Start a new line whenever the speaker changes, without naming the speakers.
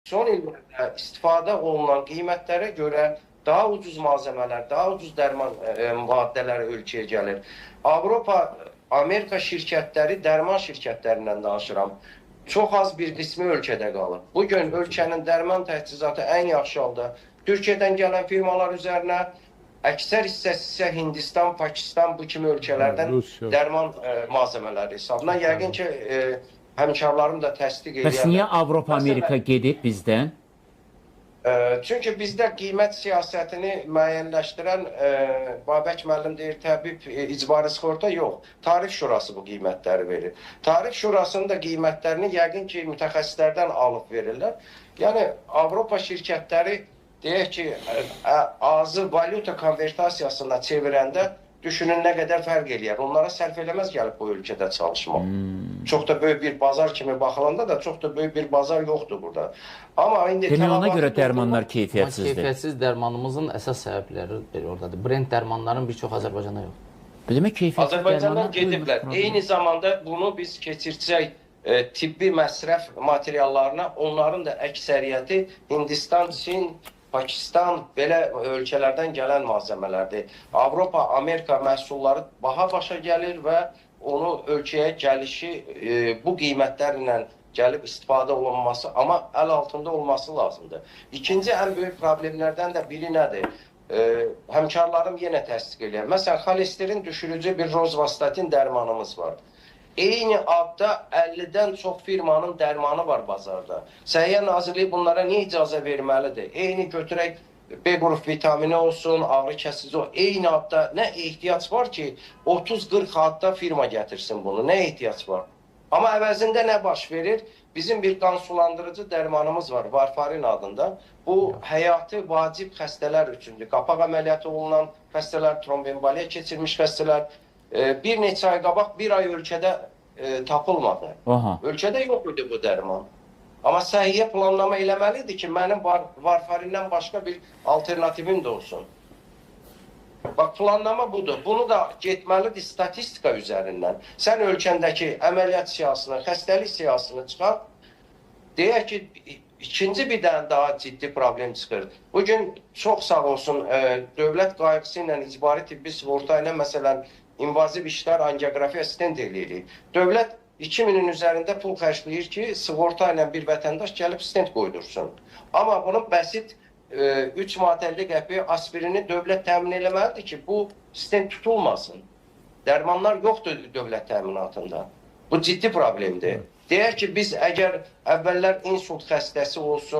son illərdə istifadə olunan qiymətlərə görə daha ucuz malzemələr, daha ucuz dərman maddələri ölkəyə gəlir. Avropa, Amerika şirkətləri, dərman şirkətlərindən danışıram. Çox az bir qismi ölkədə qalır. Bugün ölkənin dərman təchizatı ən yaxşı halda Türkiyədən gələn firmalar üzərinə, əksər hissəsi isə Hindistan, Pakistan bu kimi ölkələrdən dərman malzemələri hesabına. Yəqin ki, həmkarlarım da təsdiq edirlər.
Bəs niyə Avropa, Amerika gedib bizdən?
Çünki bizdə qiymət siyasətini müəyyənləşdirən Babək müəllim deyir, təbib icbari sığorta yox. Tarif Şurası bu qiymətləri verir. Tarif Şurasının da qiymətlərini yəqin ki, mütəxəssislərdən alıb verirlər. Yəni, Avropa şirkətləri deyək ki, azı valyuta konvertasiyasına çevirəndə düşünün nə qədər fərq eləyər. Onlara sərf eləməz gəlib bu ölkədə çalışmaq. Çox da böyük bir bazar kimi baxılanda da çox da böyük bir bazar yoxdur burada. Amma indi
demək ona görə dərmanlar keyfiyyətsizdir.
Keyfiyyətsiz dərmanımızın əsas səbəbləri oradadır. Brend dərmanların bir çox Azərbaycanda yox.
Demək keyfiyyətsiz
Azərbaycandan gediblər. Eyni zamanda bunu biz keçirsək tibbi məsrəf materiallarına, onların da əksəriyyəti Hindistan, Çin, Pakistan belə ölkələrdən gələn malzemələrdir. Avropa, Amerika məhsulları baha başa gəlir və onu ölkəyə gəlişi bu qiymətlərlə gəlib istifadə olunması, amma əl altında olması lazımdır. İkinci ən böyük problemlərdən də biri nədir? Həmkarlarım yenə təsdiq edir. Məsələn, xolesterin düşürücü bir rozvastatin dərmanımız var. Eyni adda 50-dən çox firmanın dərmanı var bazarda. Səhiyyə Nazirliyi bunlara niyə icazə verməlidir? Eyni götürək B qrup vitamini olsun, ağrı kəsici olsun. Eyni adda nə ehtiyac var ki, 30-40 adda firma gətirsin bunu? Nə ehtiyac var? Amma əvəzində nə baş verir? Bizim bir qan sulandırıcı dərmanımız var, Varfarin adında. Bu həyati vacib xəstələr üçündür. Qapaq əməliyyatı olunan xəstələr, tromboemboliya keçirmiş xəstələr. Bir neçə ay qabaq, bir ay ölkədə tapılmadı. Ölkədə yox idi bu dərman. Amma səhiyyə planlama eləməlidir ki, mənim Varfarindən başqa bir alternativim də olsun. Bax, planlama budur. Bunu da getməlidir statistika üzərindən. Sən ölkəndəki əməliyyat siyasını, xəstəlik siyasını çıxar. Deyək ki, ikinci bir dənə daha ciddi problem çıxır. Bugün çox sağ olsun, dövlət qayğısı ilə, icbari tibbi sığorta ilə, məsələn, invaziv işlər, angiografiya stent eləyirik. Dövlət 2000-in üzərində pul xərcləyir ki, sığorta ilə bir vətəndaş gəlib stent qoydursun. Amma bunun bəsit 3 manat 50 qəpiyə aspirini dövlət təmin eləməlidir ki, bu stent tutulmasın. Dərmanlar yoxdur dövlət təminatında. Bu ciddi problemdir. Deyək ki, biz əgər əvvəllər insult xəstəsi olsun,